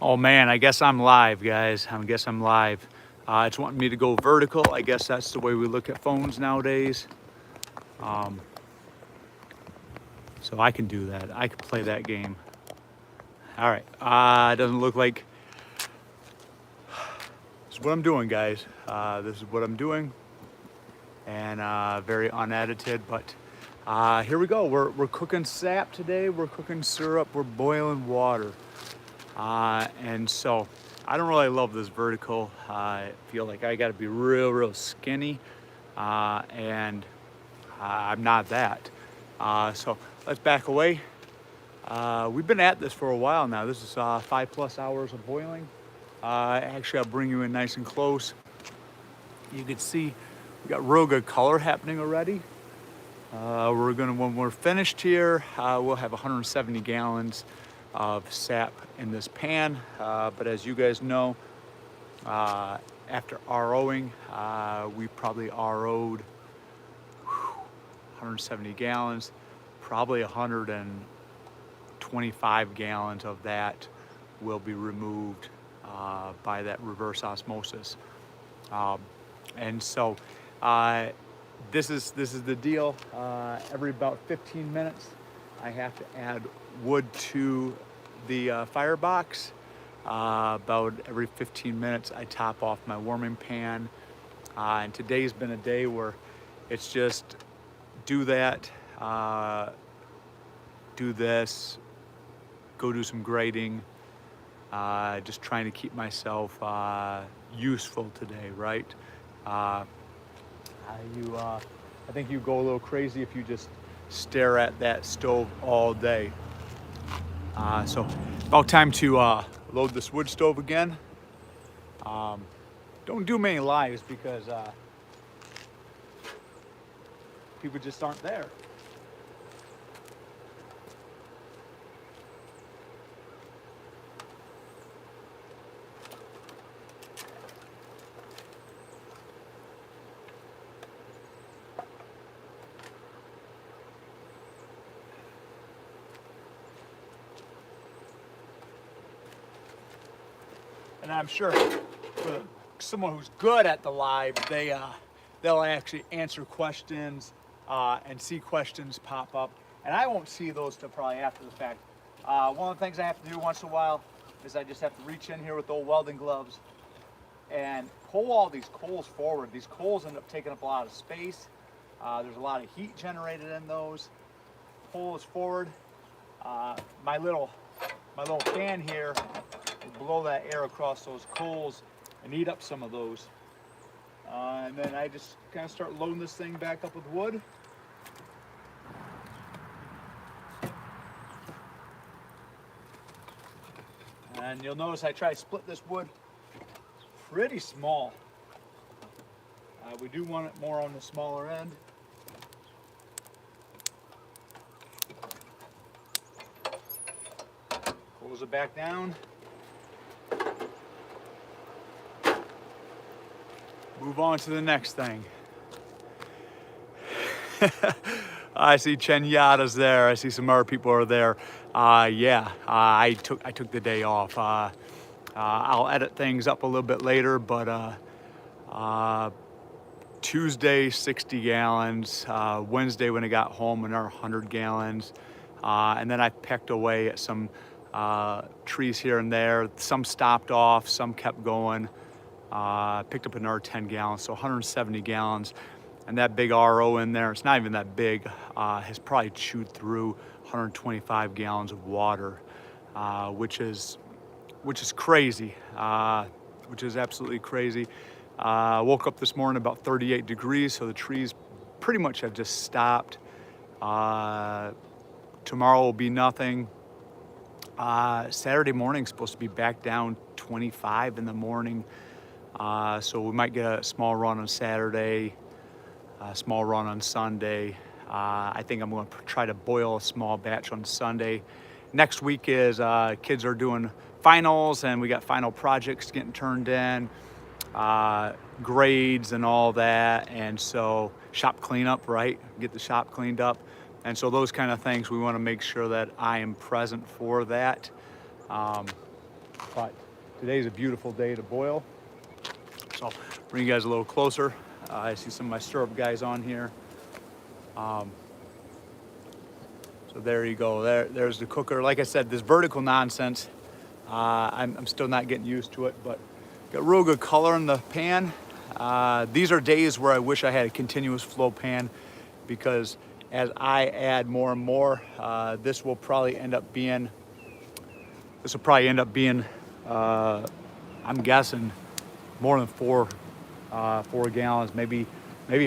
Oh man, I guess I'm live, guys. I guess I'm live. It's wanting me to go vertical. I guess that's the way we look at phones nowadays. Um, so I can do that. I can play that game. All right. It doesn't look like this is what I'm doing, guys. This is what I'm doing, and very unedited. But here we go. We're cooking sap today. We're cooking syrup. We're boiling water. And so I don't really love this vertical. I feel like I got to be real skinny, and I'm not that. So let's back away. We've been at this for a while now. This is 5+ hours of boiling. Actually, I'll bring you in nice and close. You can see we got real good color happening already. When we're finished here, we'll have 170 gallons of sap in this pan. But as you guys know, after ROing, we probably RO'd 170 gallons, probably 125 gallons of that will be removed by that reverse osmosis. And so this is the deal. Every about 15 minutes, I have to add wood to the firebox. About every 15 minutes, I top off my warming pan. And today's been a day where it's just do that, do this, go do some grading, just trying to keep myself useful today, right? I think you go a little crazy if you just stare at that stove all day. So about time to load this wood stove again. Don't do many lives because people just aren't there. And I'm sure for someone who's good at the live, they'll actually answer questions and see questions pop up. And I won't see those till probably after the fact. One of the things I have to do once in a while is I just have to reach in here with old welding gloves and pull all these coals forward. These coals end up taking up a lot of space. There's a lot of heat generated in those. Pull this forward. My little fan here will blow that air across those coals and eat up some of those. And then I just kind of start loading this thing back up with wood. And you'll notice I try to split this wood pretty small. We do want it more on the smaller end. Close it back down. Move on to the next thing. I see Chenyada's there. I see some other people are there. I took the day off. I'll edit things up a little bit later, but Tuesday 60 gallons. Wednesday when I got home another 100 gallons, and then I pecked away at some trees here and there. Some stopped off, some kept going. Picked up another 10 gallons, so 170 gallons. And that big RO in there, it's not even that big, has probably chewed through 125 gallons of water, which is crazy, which is absolutely crazy. Woke up this morning about 38 degrees, so the trees pretty much have just stopped. Tomorrow will be nothing. Saturday morning is supposed to be back down 25 in the morning. So we might get a small run on Saturday, a small run on Sunday. I think I'm going to try to boil a small batch on Sunday. Next week is kids are doing finals, and we got final projects getting turned in, grades and all that. And so shop cleanup, right? Get the shop cleaned up. And so those kind of things, we want to make sure that I am present for that. but today's a beautiful day to boil. So I'll bring you guys a little closer. I see some of my syrup guys on here. So there you go. There's the cooker. Like I said, this vertical nonsense, I'm still not getting used to it, but got real good color in the pan. These are days where I wish I had a continuous flow pan, because as I add more and more, this will probably end up being, I'm guessing, more than four gallons, maybe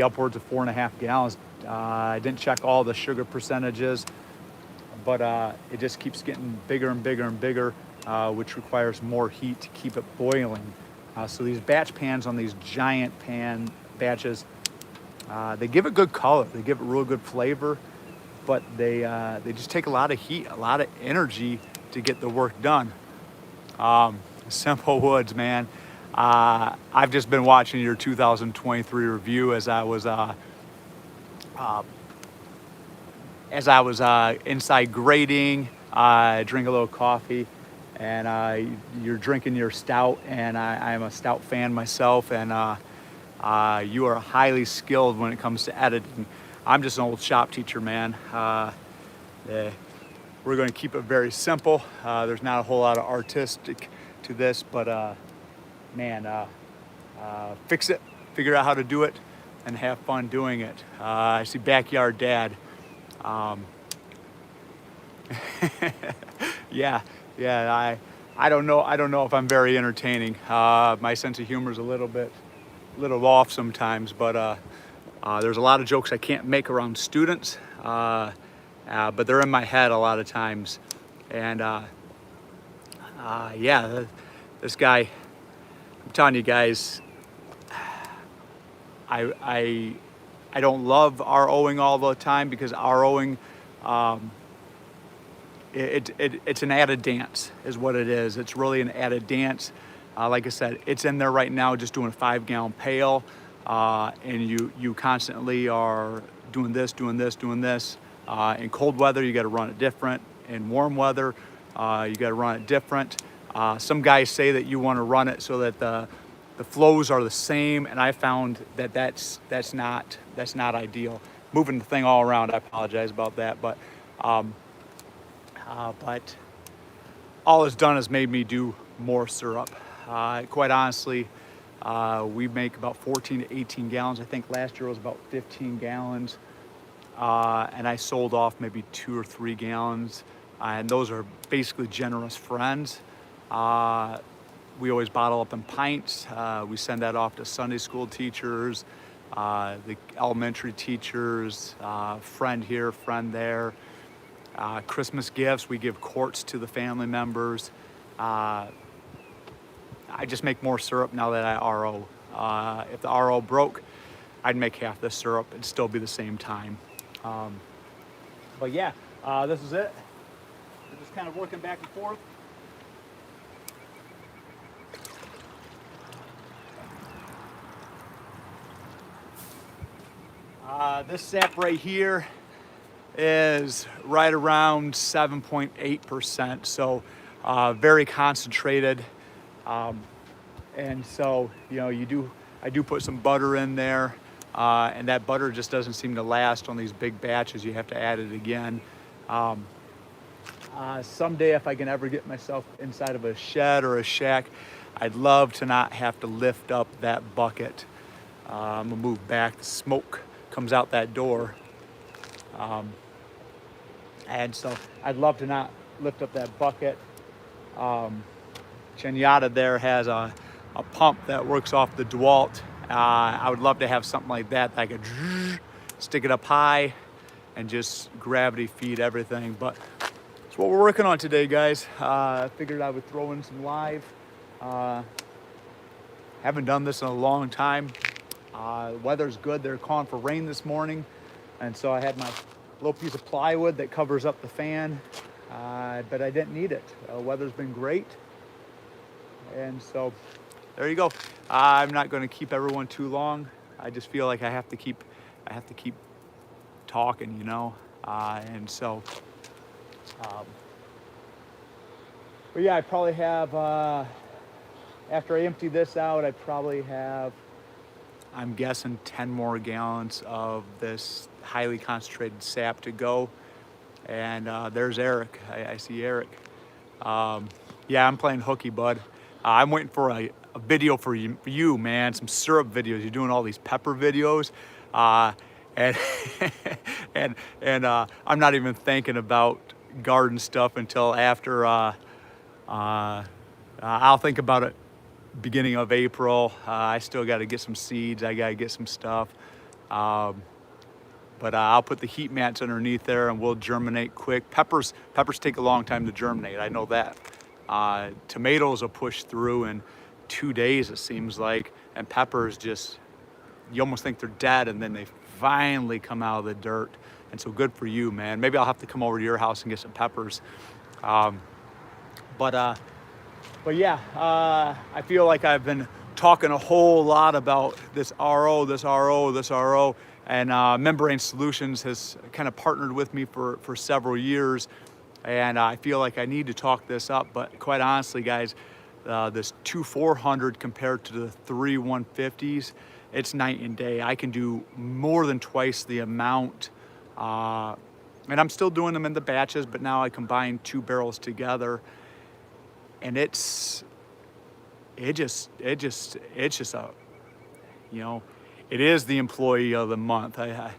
upwards of 4.5 gallons. I didn't check all the sugar percentages, but it just keeps getting bigger and bigger and bigger, which requires more heat to keep it boiling. So these batch pans on these giant pan batches, they give it good color, they give it real good flavor, but they just take a lot of heat, a lot of energy to get the work done. Simple Woods, man. I've just been watching your 2023 review as I was inside grading. I drink a little coffee, and you're drinking your stout, and I'm a stout fan myself, and you are highly skilled when it comes to editing. I'm just an old shop teacher, man. We're going to keep it very simple. There's not a whole lot of artistic to this, but fix it, figure out how to do it, and have fun doing it. I see Backyard Dad. Yeah, I don't know if I'm very entertaining. My sense of humor is a little off sometimes, but there's a lot of jokes I can't make around students, but they're in my head a lot of times. And this guy, I'm telling you guys, I don't love ROing all the time, because ROing, it's an added dance is what it is. It's really an added dance. Like I said, it's in there right now just doing a 5-gallon pail, and you constantly are doing this. In cold weather, you got to run it different. In warm weather, you got to run it different. Some guys say that you want to run it so that the flows are the same, and I found that that's not ideal. Moving the thing all around, I apologize about that, but all it's done is made me do more syrup. Quite honestly, we make about 14 to 18 gallons. I think last year was about 15 gallons, and I sold off maybe 2 or 3 gallons, and those are basically generous friends. We always bottle up in pints. We send that off to Sunday school teachers, the elementary teachers, friend here, friend there. Christmas gifts, we give quarts to the family members. I just make more syrup now that I RO. If the RO broke, I'd make half the syrup. It'd still be the same time. But yeah, this is it. We're just kind of working back and forth. This sap right here is right around 7.8%, so very concentrated. And so, I do put some butter in there, and that butter just doesn't seem to last on these big batches. You have to add it again. Someday, if I can ever get myself inside of a shed or a shack, I'd love to not have to lift up that bucket. I'm gonna move back. The smoke comes out that door. And so I'd love to not lift up that bucket. Chenyatta there has a pump that works off the DeWalt. I would love to have something like that I could stick it up high and just gravity feed everything. But it's what we're working on today, guys. I figured I would throw in some live. Haven't done this in a long time. The weather's good. They're calling for rain this morning, and so I had my little piece of plywood that covers up the fan, but I didn't need it. Weather's been great, and so there you go. I'm not going to keep everyone too long. I just feel like I have to keep talking, and so But yeah, I probably have, after I empty this out, I probably have, I'm guessing 10 more gallons of this highly concentrated sap to go. And there's Eric. I see Eric. Yeah, I'm playing hooky, bud. I'm waiting for a video for you, man. Some syrup videos. You're doing all these pepper videos. And I'm not even thinking about garden stuff until after, I'll think about it beginning of April. I still got to get some seeds. I got to get some stuff. But I'll put the heat mats underneath there and we'll germinate quick. Peppers take a long time to germinate, I know that. Tomatoes will push through in 2 days, it seems like. And peppers just, you almost think they're dead and then they finally come out of the dirt. And so good for you, man. Maybe I'll have to come over to your house and get some peppers. But yeah, I feel like I've been talking a whole lot about this RO. And Membrane Solutions has kind of partnered with me for several years. And I feel like I need to talk this up. But quite honestly, guys, this 2,400 compared to the 3,150s, it's night and day. I can do more than twice the amount. And I'm still doing them in the batches, but now I combine 2 barrels together. And it's just a, you know, it is the employee of the month. I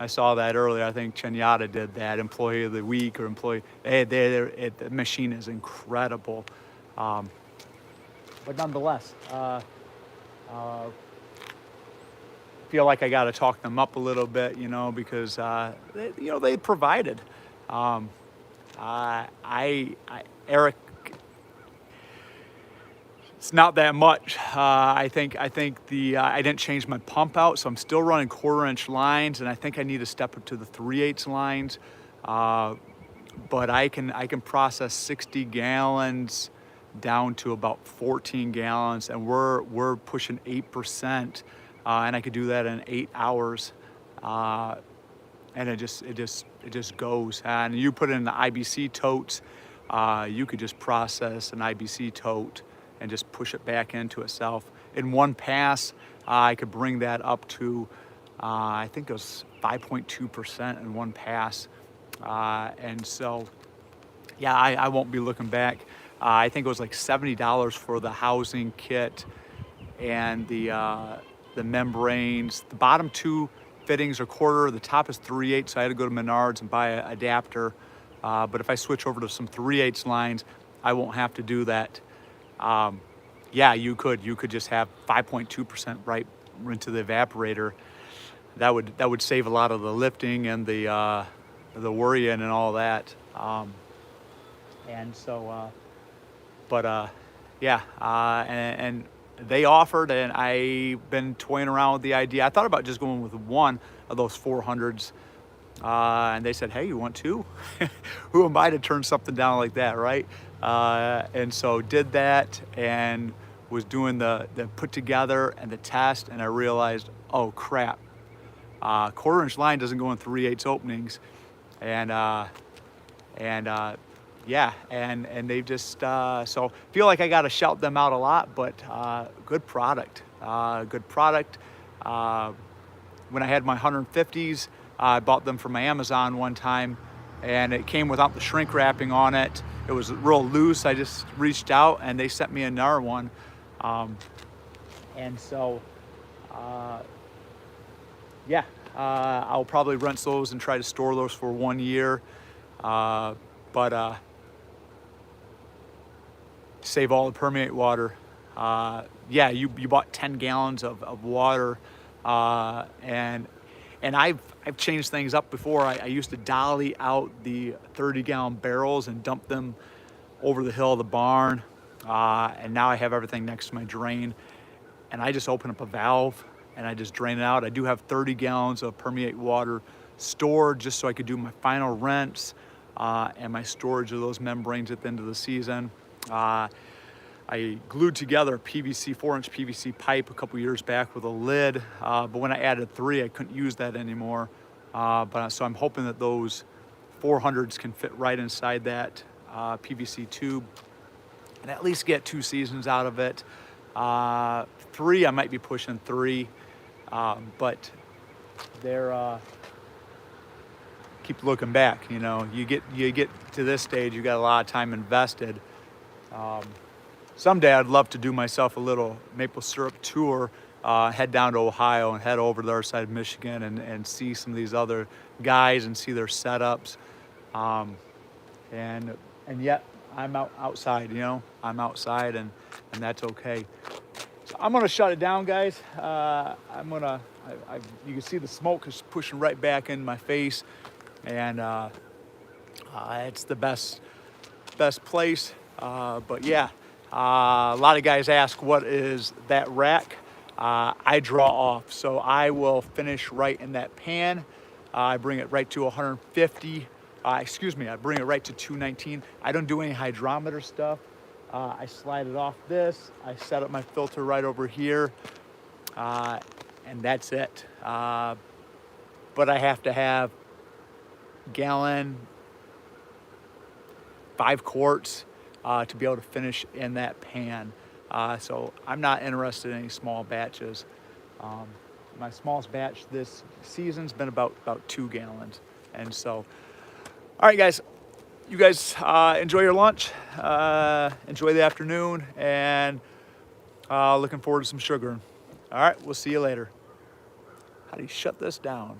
saw that earlier. I think Chenyatta did that, employee of the week or employee. The machine is incredible. But nonetheless, feel like I got to talk them up a little bit, you know, because they provided. Eric, it's not that much. I think I didn't change my pump out, so I'm still running 1/4-inch lines, and I think I need to step up to the 3/8 lines. But I can process 60 gallons down to about 14 gallons, and we're pushing 8%, and I could do that in 8 hours. And it just goes. And you put in the IBC totes, you could just process an IBC tote and just push it back into itself. In one pass, I could bring that up to, I think it was 5.2% in one pass. And so, yeah, I won't be looking back. I think it was like $70 for the housing kit and the membranes. The bottom 2 fittings are 1/4, the top is 3/8, so I had to go to Menards and buy an adapter. But if I switch over to some 3/8 lines, I won't have to do that. Yeah, you could just have 5.2% right into the evaporator. That would save a lot of the lifting and the worrying and all that. And so, yeah, and they offered, and I've been toying around with the idea. I thought about just going with one of those 400s, and they said, "Hey, you want 2?" Who am I to turn something down like that, right? And so did that, and was doing the put together and the test, and I realized, oh crap, 1/4-inch line doesn't go in 3/8 openings, and yeah, and they've just so feel like I got to shout them out a lot, but good product. When I had my 150s, I bought them from Amazon one time, and it came without the shrink wrapping on it. It was real loose. I just reached out and they sent me another one. And so, yeah, I'll probably rent those and try to store those for 1 year. But save all the permeate water. Yeah, you bought 10 gallons of water, and I've changed things up before. I used to dolly out the 30-gallon barrels and dump them over the hill of the barn, and now I have everything next to my drain, and I just open up a valve and I just drain it out. I do have 30 gallons of permeate water stored just so I could do my final rinse and my storage of those membranes at the end of the season. I glued together a 4-inch PVC pipe a couple years back with a lid, but when I added 3, I couldn't use that anymore. So I'm hoping that those 400s can fit right inside that PVC tube and at least get 2 seasons out of it. 3, I might be pushing 3, but they're keep looking back. You know, you get to this stage, you got a lot of time invested. Someday I'd love to do myself a little maple syrup tour, head down to Ohio and head over to the other side of Michigan and see some of these other guys and see their setups. And yet I'm outside, you know, I'm outside and that's okay. So I'm gonna shut it down, guys. You can see the smoke is pushing right back in my face, and it's the best place. But yeah, a lot of guys ask, what is that rack? I draw off, so I will finish right in that pan. I bring it right to 150. Excuse me, I bring it right to 219. I don't do any hydrometer stuff. I slide it off this. I set up my filter right over here, and that's it. But I have to have gallon, 5 quarts to be able to finish in that pan. So I'm not interested in any small batches. My smallest batch this season's been about 2 gallons. And so, all right, guys, you guys enjoy your lunch, enjoy the afternoon, and looking forward to some sugar. All right, we'll see you later. How do you shut this down?